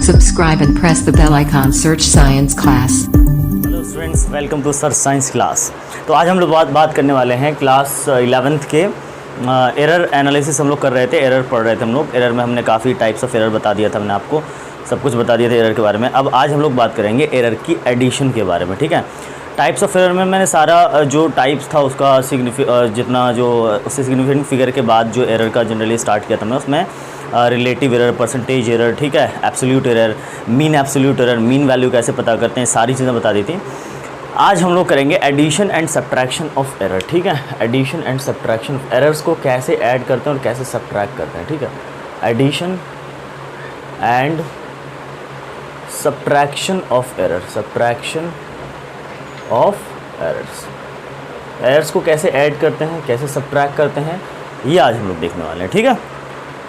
subscribe and press the bell icon. Search Science Class. Hello students, welcome to search science class. तो आज हम लोग बात करने वाले हैं क्लास 11th के एरर एनालिसिस हम लोग कर रहे थे। एरर पढ़ रहे थे हम लोग। एरर में हमने काफ़ी टाइप्स ऑफ एरर बता दिया था, हमने आपको सब कुछ बता दिया था एरर के बारे में। अब आज हम लोग बात करेंगे एरर की एडिशन के बारे में, ठीक है। टाइप्स ऑफ एरर में मैंने सारा जो टाइप्स था उसका जितना जो उससे सिग्निफिकेंट फिगर के बाद जो एरर का जनरली स्टार्ट किया था मैं, उसमें रिलेटिव एरर, परसेंटेज एरर, ठीक है, absolute error, mean absolute error, mean value कैसे पता करते हैं, सारी चीज़ें बता दी थी। आज हम लोग करेंगे addition and subtraction of error, ठीक है। Addition and subtraction of errors को कैसे ऐड करते हैं और कैसे सब्ट्रैक्ट करते हैं, ठीक है। Addition and subtraction of error, subtraction of errors, errors को कैसे ऐड करते हैं, कैसे सब्ट्रैक्ट करते हैं, ये आज हम लोग देखने वाले हैं, ठीक है।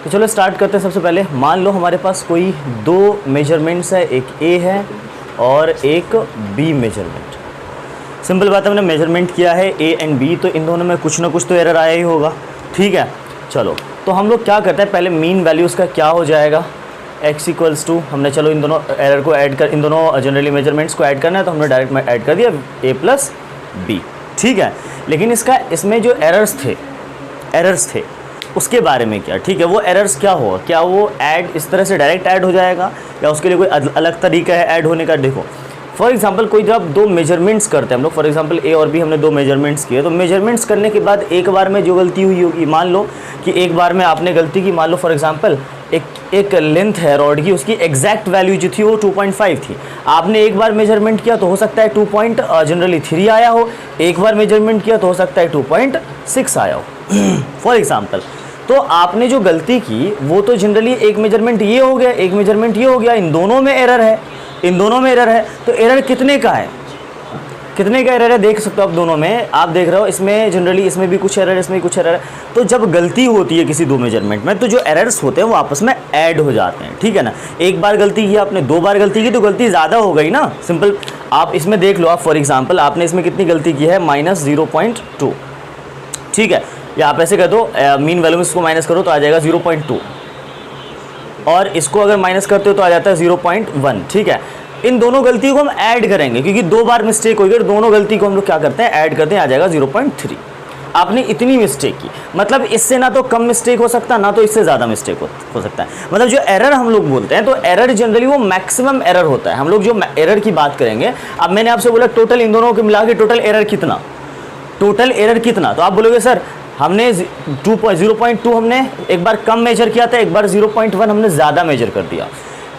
तो चलो स्टार्ट करते हैं। सबसे पहले मान लो हमारे पास कोई दो मेजरमेंट्स है, एक ए है और एक बी मेजरमेंट। सिंपल बात है, हमने मेजरमेंट किया है ए एंड बी, तो इन दोनों में कुछ ना कुछ तो एरर आया ही होगा, ठीक है। चलो तो हम लोग क्या करते हैं, पहले मीन वैल्यूज़ का क्या हो जाएगा, x इक्वल्स टू, हमने चलो इन दोनों एरर को ऐड कर, इन दोनों जनरली मेजरमेंट्स को ऐड करना है तो हमने डायरेक्ट ऐड कर दिया a प्लस बी, ठीक है। लेकिन इसमें जो एरर्स थे उसके बारे में क्या, ठीक है, वो एरर्स क्या होगा, क्या वो ऐड इस तरह से डायरेक्ट ऐड हो जाएगा या उसके लिए कोई अलग तरीका है ऐड होने का। देखो फॉर एग्जांपल कोई जब दो मेजरमेंट्स करते हैं हम लोग, फॉर एग्जांपल ए और बी हमने दो मेजरमेंट्स किए, तो मेजरमेंट्स करने के बाद एक बार में जो गलती हुई होगी, मान लो कि एक बार में आपने गलती की, मान लो फॉर एग्जांपल एक लेंथ है रॉड की, उसकी एग्जैक्ट वैल्यू जो थी वो 2.5 थी। आपने एक बार मेजरमेंट किया तो हो सकता है 2.3 आया हो, एक बार मेजरमेंट किया तो हो सकता है 2.6 आया हो फॉर एग्जांपल। तो आपने जो गलती की वो तो जनरली एक मेजरमेंट ये हो गया, एक मेजरमेंट ये हो गया, इन दोनों में एरर है, इन दोनों में एरर है। तो एरर कितने का है, कितने का एरर है देख सकते हो आप दोनों में, आप देख रहे हो इसमें जनरली इसमें भी कुछ एरर है, इसमें भी कुछ एरर है। तो जब गलती होती है किसी दो मेजरमेंट में तो जो एरर्स होते हैं वो आपस में ऐड हो जाते हैं, ठीक है ना। एक बार गलती की आपने, दो बार गलती की तो गलती ज़्यादा हो गई ना। सिंपल आप इसमें देख लो, आप फॉर एग्जाम्पल आपने इसमें कितनी गलती की है, -0.2, ठीक है। या आप ऐसे कर दो, मीन वैल्यू में इसको माइनस करो तो आ जाएगा 0.2 और इसको अगर माइनस करते हो तो आ जाता है 0.1, ठीक है। इन दोनों गलतियों को हम ऐड करेंगे क्योंकि दो बार मिस्टेक होगी, दोनों गलती को हम लोग क्या करते हैं, ऐड करते हैं, आ जाएगा 0.3। आपने इतनी मिस्टेक की, मतलब इससे ना तो कम मिस्टेक हो सकता ना तो इससे ज़्यादा मिस्टेक हो सकता है। मतलब जो एरर हम लोग बोलते हैं तो एरर जनरली वो मैक्सिमम एरर होता है। हम लोग जो एरर की बात करेंगे, अब मैंने आपसे बोला टोटल इन दोनों को मिला के टोटल एरर कितना, टोटल एरर कितना, तो आप बोलोगे सर हमने 0.2 हमने एक बार कम मेजर किया था, एक बार 0.1 हमने ज़्यादा मेजर कर दिया।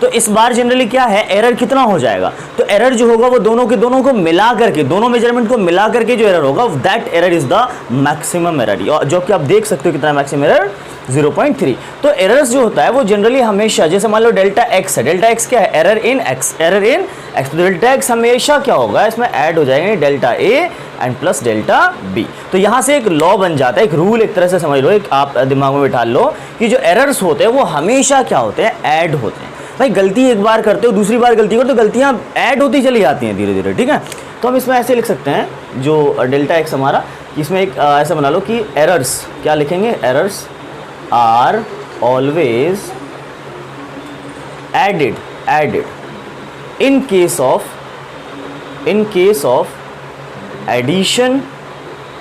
तो इस बार जनरली क्या है, एरर कितना हो जाएगा, तो एरर जो होगा वो दोनों को मिला करके, दोनों मेजरमेंट को मिला करके जो एरर होगा that error is the maximum error, जो कि आप देख सकते हो कितना मैक्सिमम एरर 0.3। तो एरर्स जो होता है वो जनरली हमेशा, जैसे मान लो डेल्टा एक्स है, डेल्टा एक्स क्या है, error in x, error in x, तो डेल्टा एक्स हमेशा क्या होगा, इसमें ऐड हो जाएंगे delta a and plus delta b. तो यहाँ से एक लॉ बन जाता है, एक रूल एक तरह से समझ लो, एक आप दिमाग में बिठा लो कि जो एरर्स होते हैं वो हमेशा क्या होते हैं, ऐड होते हैं। भाई गलती एक बार करते हो, दूसरी बार गलती करो तो गलतियाँ ऐड होती चली जाती हैं धीरे धीरे, ठीक है। तो हम इसमें ऐसे लिख सकते हैं, जो डेल्टा एक्स हमारा, इसमें एक ऐसा बना लो कि एरर्स क्या लिखेंगे, errors are always added in case of addition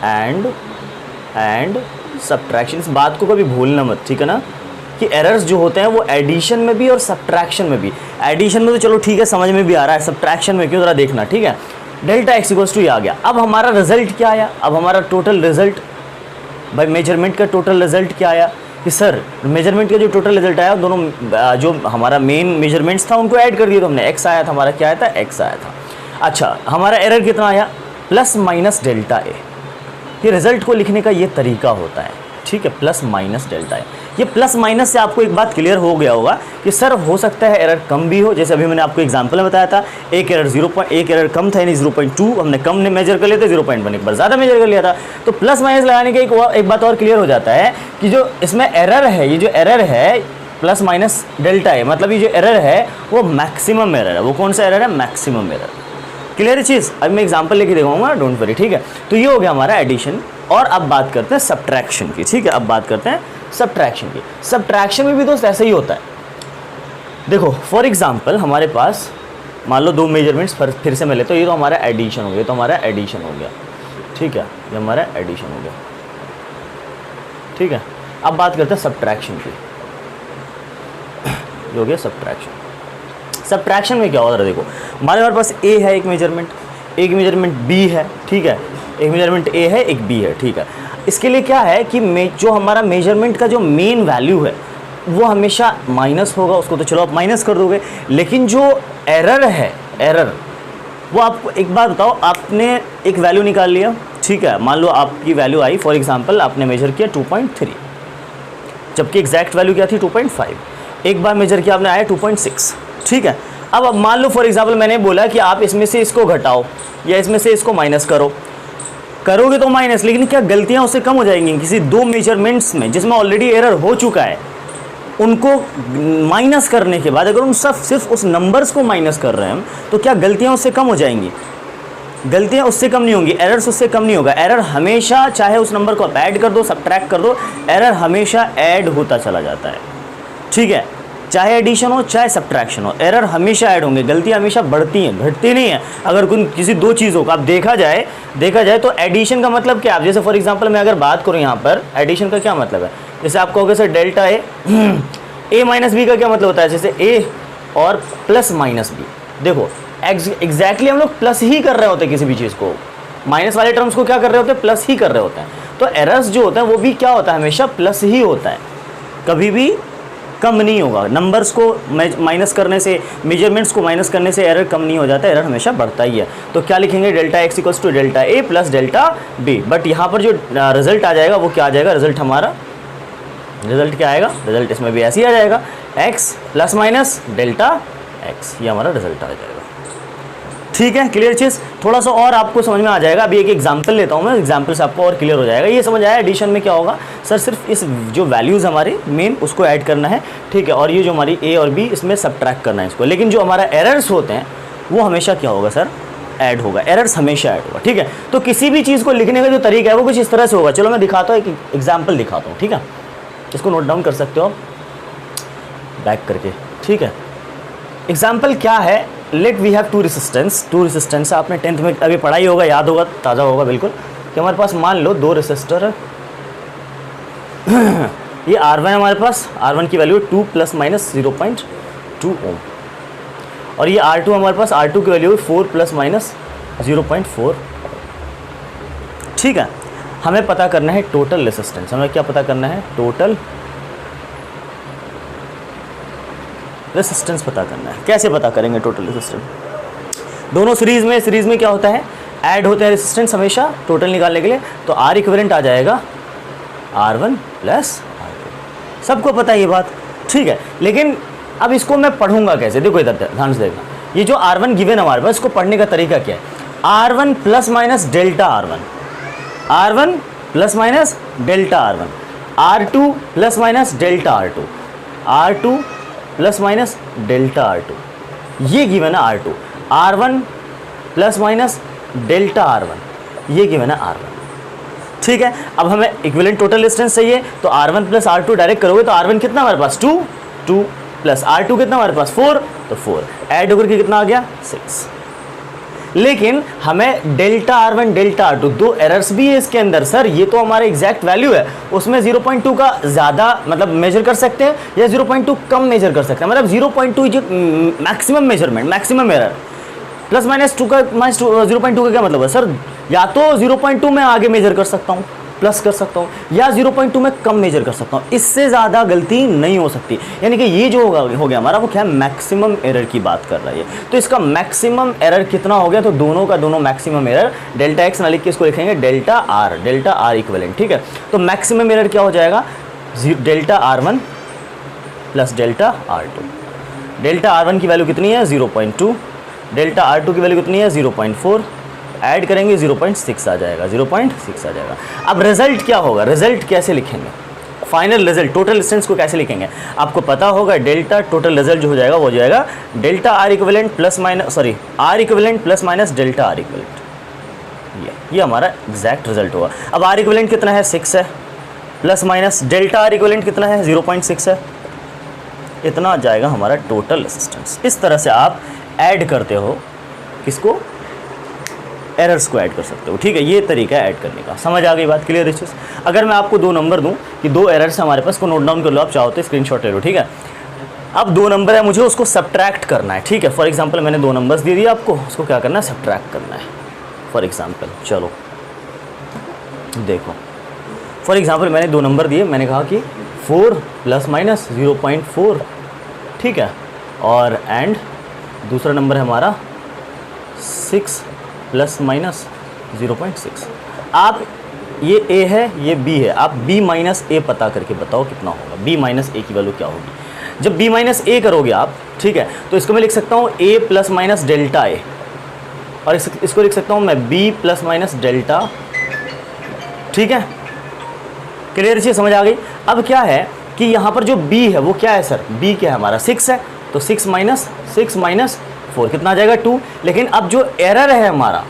and subtraction. इस बात को कभी भूलना मत, ठीक है ना, कि एरर्स जो होते हैं वो एडिशन में भी और सब्ट्रैक्शन में भी। एडिशन में तो चलो ठीक है समझ में भी आ रहा है, सब्ट्रैक्शन में क्यों, जरा देखना, ठीक है। डेल्टा एक्स इक्वल्स टू ये आ गया। अब हमारा रिजल्ट क्या आया, अब हमारा टोटल रिजल्ट, भाई मेजरमेंट का टोटल रिजल्ट क्या आया कि सर मेजरमेंट का जो टोटल रिजल्ट आया दोनों जो हमारा मेन मेजरमेंट्स था उनको ऐड कर दिया तो हमने, एक्स आया था हमारा, क्या आया था, एक्स आया था। अच्छा हमारा एरर कितना आया, प्लस माइनस डेल्टा ए। ये रिजल्ट को लिखने का ये तरीका होता है, ठीक है, प्लस माइनस डेल्टा ए। ये प्लस माइनस से आपको एक बात क्लियर हो गया होगा कि सर हो सकता है एरर कम भी हो, जैसे अभी मैंने आपको एग्जांपल में बताया था, एक एरर कम था यानी 0.2 हमने कम ने मेजर कर लिया था, 0.1 एक बार ज़्यादा मेजर कर लिया था। तो प्लस माइनस लगाने के एक बात और क्लियर हो जाता है कि जो इसमें एरर है, ये जो एरर है प्लस माइनस डेल्टा ए, मतलब ये जो एरर है वो मैक्सिमम एरर है। वो कौन सा एरर है, मैक्सिमम एरर। क्लियर चीज़, अब मैं एग्जांपल लेके दिखाऊंगा, डोंट वरी, ठीक है। तो ये हो गया हमारा एडिशन। और अब बात करते हैं सब्ट्रैक्शन की, ठीक है। अब बात करते हैं सब्ट्रैक्शन की। सब्ट्रैक्शन में भी दोस्त ऐसा ही होता है, देखो फॉर एग्जांपल हमारे पास मान लो दो मेजरमेंट्स फिर से मिले, तो ये तो हमारा एडिशन हो गया, तो हमारा एडिशन हो गया, ठीक है, ये हमारा एडिशन हो गया, ठीक है। अब बात करते हैं सब्ट्रैक्शन की, जो हो गया सब्ट्रैक्शन। सब्ट्रैक्शन में क्या होता है, देखो हमारे पास ए है एक मेजरमेंट बी है, ठीक है, एक मेजरमेंट ए है एक बी है, ठीक है। इसके लिए क्या है कि जो हमारा मेजरमेंट का जो मेन वैल्यू है वो हमेशा माइनस होगा, उसको तो चलो आप माइनस कर दोगे, लेकिन जो एरर है, एरर वो आपको एक बात बताओ, आपने एक वैल्यू निकाल लिया, ठीक है, मान लो आपकी वैल्यू आई, फॉर एग्जांपल आपने मेजर किया 2.3, जबकि एग्जैक्ट वैल्यू क्या थी 2.5, एक बार मेजर किया आपने आया 2.6, ठीक है। अब मान लो फॉर एग्जांपल मैंने बोला कि आप इसमें से इसको घटाओ या इसमें से इसको माइनस करोगे तो माइनस, लेकिन क्या गलतियां उससे कम हो जाएंगी? किसी दो मेजरमेंट्स में जिसमें ऑलरेडी एरर हो चुका है, उनको माइनस करने के बाद अगर उन सब सिर्फ उस नंबर्स को माइनस कर रहे हैं हम, तो क्या गलतियां उससे कम हो जाएंगी? गलतियां उससे कम नहीं होंगी, एरर्स उससे कम नहीं होगा। एरर हमेशा, चाहे उस नंबर को आप ऐड कर दो सब्ट्रैक्ट कर दो, एरर हमेशा ऐड होता चला जाता है, ठीक है, चाहे एडिशन हो चाहे सब्ट्रैक्शन हो, एरर हमेशा ऐड होंगे, गलतियां हमेशा बढ़ती हैं, घटती नहीं है। अगर किसी दो चीज़ों का आप देखा जाए तो एडिशन का मतलब क्या है? जैसे फॉर एग्जांपल मैं अगर बात करूं यहाँ पर, एडिशन का क्या मतलब है? जैसे आप कहोगे sir delta A minus B का क्या मतलब होता है? जैसे ए और प्लस माइनस बी, देखो एग्जैक्टली हम लोग प्लस ही कर रहे होते हैं, किसी भी चीज़ को माइनस वाले टर्म्स को क्या कर रहे होते हैं? प्लस ही कर रहे होते हैं। तो एरर्स जो होता है वो भी क्या होता है? हमेशा प्लस ही होता है, कभी भी कम नहीं होगा। नंबर्स को माइनस करने से, मेजरमेंट्स को माइनस करने से एरर कम नहीं हो जाता, एरर हमेशा बढ़ता ही है। तो क्या लिखेंगे? Delta x equals to delta a plus delta b. But यहाँ पर जो रिजल्ट आ जाएगा वो क्या आ जाएगा? रिजल्ट हमारा, रिजल्ट क्या आएगा? रिजल्ट इसमें भी ऐसे ही आ जाएगा, x plus minus delta x, ये हमारा रिजल्ट आ जाएगा। ठीक है, क्लियर चीज़? थोड़ा सा और आपको समझ में आ जाएगा। अभी एक एग्जांपल लेता हूँ मैं, एग्जांपल से आपको और क्लियर हो जाएगा। ये समझ आया एडिशन में क्या होगा? सर सिर्फ इस जो वैल्यूज़ हमारे मेन उसको ऐड करना है, ठीक है, और ये जो हमारी ए और बी इसमें सब्ट्रैक्ट करना है इसको। लेकिन जो हमारा एरर्स होते हैं वो हमेशा क्या होगा सर? ऐड होगा, एरर्स हमेशा ऐड होगा, ठीक है। तो किसी भी चीज़ को लिखने का जो तरीका है वो कुछ इस तरह से होगा। चलो मैं दिखाता हूँ, एक एग्जाम्पल दिखाता हूँ, ठीक है, इसको नोट डाउन कर सकते हो आप बैक करके, ठीक है। एग्जाम्पल क्या है? Let we have two resistance. आपने 10th में अभी पढ़ाई होगा, याद होगा, ताज़ा होगा बिल्कुल, कि हमारे पास मान लो दो रेसिस्टर है। ये R1 है हमारे पास, R1 की वैल्यू 2 प्लस माइनस 0.2 ओम, और ये R2 हमारे पास, R2 की वैल्यू 4 प्लस माइनस 0.4, ठीक है। हमें पता करना है टोटल रेसिस्टेंस। हमें क्या पता करना है? टोटल रेसिस्टेंस पता करना है। कैसे पता करेंगे टोटल रेसिस्टेंस? दोनों सीरीज में क्या होता है? ऐड होते हैं रेसिस्टेंस हमेशा टोटल निकालने के लिए। तो R इक्विवेलेंट आ जाएगा R1 प्लस R2, सबको पता है ये बात, ठीक है। लेकिन अब इसको मैं पढ़ूंगा कैसे? देखो इधर ध्यान से देखना, ये जो R1 गिवन है हमारे पास, इसको पढ़ने का तरीका क्या है? R1 plus minus delta R1, R1 plus minus delta R1, R2 plus minus delta R2, R2 plus minus delta R2, ये गिवन है R2, R1 plus minus delta R1, ये गिवन है R1, ठीक है। अब हमें इक्विवेलेंट टोटल रेजिस्टेंस चाहिए, तो R1 प्लस R2 डायरेक्ट करोगे तो R1 कितना हमारे पास? 2 प्लस R2 कितना हमारे पास? 4, तो 4 ऐड होकर के कितना आ गया? 6। लेकिन हमें डेल्टा R1 डेल्टा R2 दो एरर्स भी है इसके अंदर। सर ये तो हमारा एग्जैक्ट वैल्यू है, उसमें 0.2 का ज़्यादा मतलब मेजर कर सकते हैं या 0.2 कम मेजर कर सकते हैं। मतलब 0.2 जो maximum measurement, maximum error, plus minus 2 का, माइनस 0.2 का क्या मतलब है? सर या तो 0.2 में आगे मेजर कर सकता हूँ, प्लस कर सकता हूँ, या 0.2 में कम मेजर कर सकता हूँ, इससे ज़्यादा गलती नहीं हो सकती। यानी कि ये जो हो गया हमारा, वो क्या है? मैक्सिमम एरर की बात कर रहा है। तो इसका मैक्सिमम एरर कितना हो गया? तो दोनों का दोनों मैक्सिमम एरर, डेल्टा एक्स ना लिख के इसको लिखेंगे डेल्टा R इक्विवेलेंट, ठीक है। तो मैक्सिमम एरर क्या हो जाएगा? Delta R1 plus delta R2। Delta R1 की वैल्यू कितनी है? 0.2, डेल्टा R2 की वैल्यू कितनी है? 0.4, ऐड करेंगे 0.6 आ जाएगा, 0.6 आ जाएगा। अब रिजल्ट क्या होगा? रिजल्ट कैसे लिखेंगे? फाइनल रिजल्ट, टोटल रेजिस्टेंस को कैसे लिखेंगे? आपको पता होगा डेल्टा टोटल रिजल्ट जो हो जाएगा वो हो जाएगा delta R equivalent plus minus, sorry, R equivalent plus minus delta R equivalent. ये हमारा एग्जैक्ट रिजल्ट होगा। अब R इक्विवेलेंट कितना है? 6 है, plus minus delta R equivalent कितना है? 0.6 है, इतना जाएगा हमारा टोटल रेजिस्टेंस। इस तरह से आप ऐड करते हो, किसको, एरर्स को ऐड कर सकते हो। ठीक है, ये तरीका है ऐड करने का। समझ आ गई बात, क्लियर है। अगर मैं आपको 2 नंबर दूं कि 2 एरर्स हमारे पास, को नोट डाउन कर लो आप, चाहो तो स्क्रीनशॉट ले लो। ठीक है, अब 2 नंबर है, मुझे उसको सब्ट्रैक्ट करना है। ठीक है, फॉर एग्जांपल मैंने 2 नंबर्स दे दिए आपको, उसको क्या करना है, सब्ट्रैक्ट करना है। फॉर एग्जांपल चलो देखो, फॉर एग्जांपल मैंने 2 नंबर दिए, मैंने कहा कि 4 ± 0.4, ठीक है, और एंड दूसरा नंबर है हमारा 6 ± 0.6। आप, ये A है, ये B है, आप B - A पता करके बताओ कितना होगा, B - A की वैल्यू क्या होगी। जब B - A करोगे आप, ठीक है, तो इसको मैं लिख सकता हूँ A ± डेल्टा A, और इसको लिख सकता हूँ मैं B ± डेल्टा, ठीक है, क्लियर चीज़ समझ आ गई। अब क्या है कि यहाँ पर जो B है वो क्या है सर, B क्या है हमारा 6 है, तो 6 - 4 कितना आ जाएगा 2। लेकिन अब जो एरर है हमारा,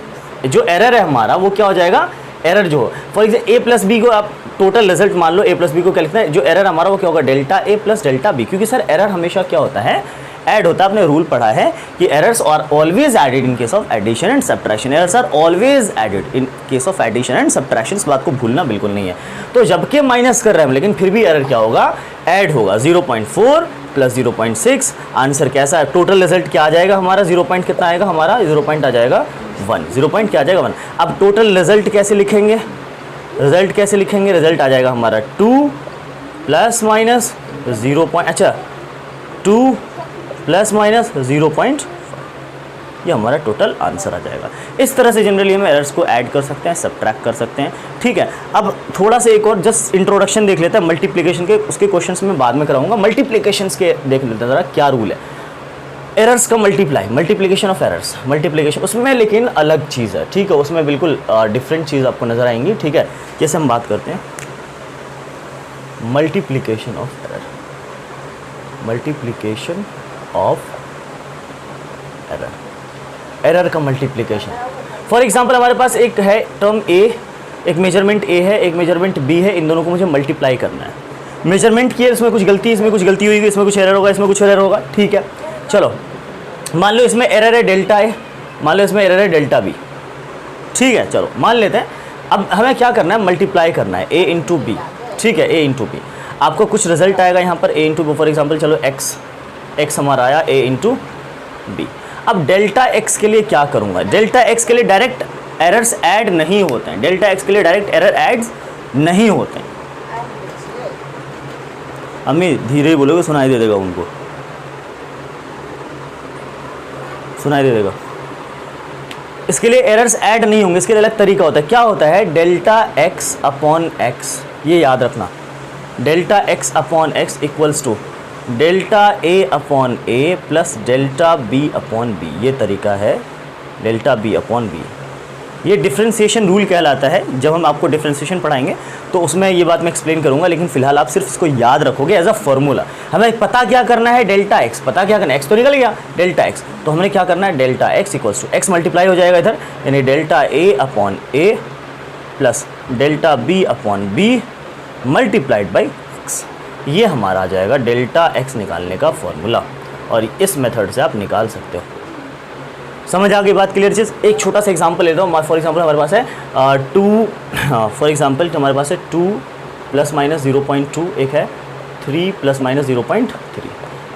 वो क्या हो जाएगा, एरर जो फॉर एग्जाम्पल A + B को आप टोटल रिजल्ट मान लो, A + B को क्या लिखना है, जो एरर हमारा वो क्या होगा, डेल्टा A + डेल्टा B, क्योंकि सर एरर हमेशा क्या होता है, ऐड होता है। आपने रूल पढ़ा है कि errors are always added in case of addition and subtraction, errors are always added in case of addition and subtraction, इस बात को भूलना बिल्कुल नहीं है। तो जबकि माइनस कर रहे हैं लेकिन फिर भी एरर क्या होगा, ऐड होगा। 0.4 + 0.6, आंसर कैसा है, टोटल रिजल्ट क्या आ जाएगा हमारा, 0 पॉइंट कितना आएगा हमारा, 0 पॉइंट आ जाएगा 1, 0 पॉइंट क्या आ जाएगा 1। अब टोटल रिजल्ट कैसे लिखेंगे, रिजल्ट आ जाएगा हमारा 2 ± 0 पॉइंट, अच्छा 2 ± 0.5, ये हमारा टोटल आंसर आ जाएगा। इस तरह से जनरली हम एरर्स को ऐड कर सकते हैं, सब्ट्रैक्ट कर सकते हैं। ठीक है, अब थोड़ा सा एक और जस्ट इंट्रोडक्शन देख लेते हैं मल्टीप्लिकेशन के, उसके क्वेश्चंस में बाद में कराऊंगा। मल्टीप्लिकेशंस के देख लेते हैं ज़रा क्या रूल है, एरर्स का मल्टीप्लिकेशन ऑफ एरर्स, मल्टीप्लिकेशन उसमें लेकिन अलग चीज़ है। ठीक है, उसमें बिल्कुल डिफरेंट चीज़ आपको नज़र आएंगी। ठीक है, जैसे हम बात करते हैं multiplication of error, multiplication of error का मल्टीप्लिकेशन। फॉर एग्जांपल हमारे पास एक है टर्म A, एक मेजरमेंट A है, एक मेजरमेंट B है, इन दोनों को मुझे मल्टीप्लाई करना है। मेजरमेंट की है, इसमें कुछ गलती, इसमें कुछ गलती हुई, इसमें कुछ एरर होगा, इसमें कुछ एरर होगा। ठीक है, चलो मान लो इसमें एरर है डेल्टा A, मान लो इसमें एरर है डेल्टा B। ठीक है, चलो मान लेते हैं। अब हमें क्या करना है, मल्टीप्लाई करना है A × B। ठीक है, A × B, आपको कुछ रिजल्ट आएगा यहाँ पर A × B। फॉर एग्जाम्पल चलो x हमारा आया A × B। अब डेल्टा x के लिए क्या करूँगा, डेल्टा x के लिए डायरेक्ट एरर्स ऐड नहीं होते हैं, डेल्टा x के लिए डायरेक्ट एरर ऐड्स नहीं होते हैं। अम्मी धीरे ही बोलोगे, सुनाई दे देगा उनको, सुनाई दे देगा। इसके लिए एरर्स ऐड नहीं होंगे, इसके लिए अलग तरीका होता है। क्या होता है, डेल्टा x/x, ये याद रखना, delta x/x = delta A/A + delta B/B, ये तरीका है डेल्टा B/B। ये डिफ्रेंशिएशन रूल कहलाता है। जब हम आपको डिफ्रेंशिएशन पढ़ाएंगे तो उसमें ये बात मैं एक्सप्लेन करूंगा, लेकिन फिलहाल आप सिर्फ इसको याद रखोगे एज अ फॉर्मूला। हमें पता क्या करना है, डेल्टा x पता क्या करना है, x तो निकल गया, डेल्टा x, तो हमने क्या करना है, डेल्टा x = x मल्टीप्लाई हो जाएगा इधर, यानी delta A/A + delta B/B multiplied by x, ये हमारा आ जाएगा डेल्टा x निकालने का फॉर्मूला। और इस मेथड से आप निकाल सकते हो। समझ आ गई बात, क्लियर चीज़। एक छोटा सा एग्जांपल लेता हूँ। फॉर एग्जांपल हमारे पास है 2 ± 0.2, एक है 3 ± 0.3।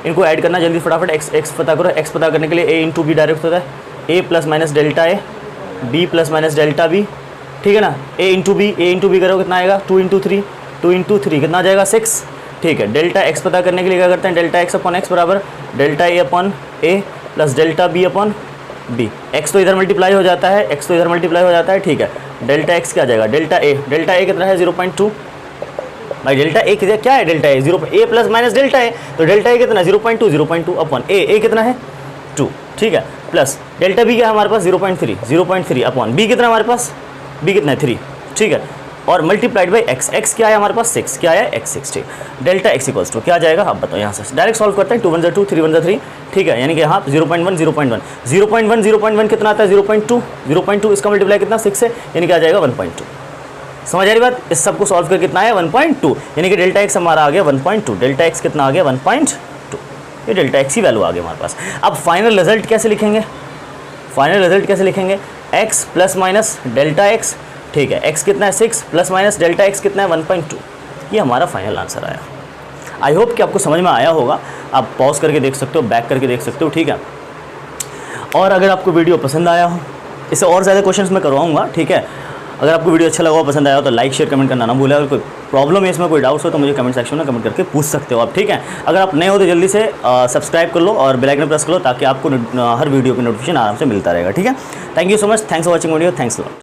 इनको ऐड करना जल्दी फटाफट। x पता करो, x पता करने के लिए A × B डायरेक्ट होता है, A ± delta A, B ± delta B। ठीक है ना, A × B करो कितना आएगा, 2 × 3, 2 × 3 कितना आ जाएगा 6। ठीक है, डेल्टा x पता करने के लिए क्या करते हैं, डेल्टा x/x बराबर delta A/A + delta B/B। x तो इधर मल्टीप्लाई हो जाता है, x तो इधर मल्टीप्लाई हो जाता है। ठीक है, डेल्टा x क्या आ जाएगा, डेल्टा A कितना है 0.2 भाई, डेल्टा A क्या है, delta A 0 A ± delta A, तो डेल्टा A कितना 0.2 अपन A कितना है 2। ठीक है, प्लस डेल्टा B क्या है हमारे पास 0.3 अपन B कितना हमारे पास, B कितना है 3। ठीक है, और मल्टीप्लाइड बाई x क्या है हमारे पास 6, क्या है x 6। ठीक, डेल्टा x = क्या आ जाएगा, आप बताओ। यहाँ से डायरेक्ट सॉल्व करते हैं, 2 × 1 = 2, 3 × 1 = 3। ठीक है, यानी कि यहाँ 0.1 कितना आता है 0.2, इसका मल्टीप्लाई कितना 6 है, यानी कि आ जाएगा 1.2। समझ आ रही बात, इस सब को सॉल्व कर कितना है 1.2, यानी कि डेल्टा x हमारा आ गया 1.2, डेल्टा x कितना आ गया 1.2। ये डेल्टा एक्स की वैल्यू आ गई हमारे पास। अब फाइनल रिजल्ट कैसे लिखेंगे, फाइनल रिजल्ट कैसे लिखेंगे, x plus minus delta x, ठीक है, x कितना है 6 प्लस माइनस डेल्टा एक्स कितना है 1.2, ये हमारा फाइनल आंसर आया। आई होप कि आपको समझ में आया होगा, आप पॉज करके देख सकते हो, बैक करके देख सकते हो, ठीक है। और अगर आपको वीडियो पसंद आया हो, इससे और ज़्यादा क्वेश्चंस मैं करवाऊंगा, ठीक है। अगर आपको वीडियो अच्छा लगा हो, पसंद आया हो तो लाइक शेयर कमेंट करना ना भूलें। अगर कोई प्रॉब्लम है इसमें, कोई डाउट्स हो तो मुझे कमेंट सेक्शन में कमेंट करके पूछ सकते हो आप, ठीक है। अगर आप नए हो तो जल्दी से सब्सक्राइब कर लो और बेल आइकन प्रेस कर लो ताकि आपको हर वीडियो की नोटिफिकेशन आराम से मिलता रहेगा, ठीक है। Thank you so much, thanks for watching video, thanks a lot.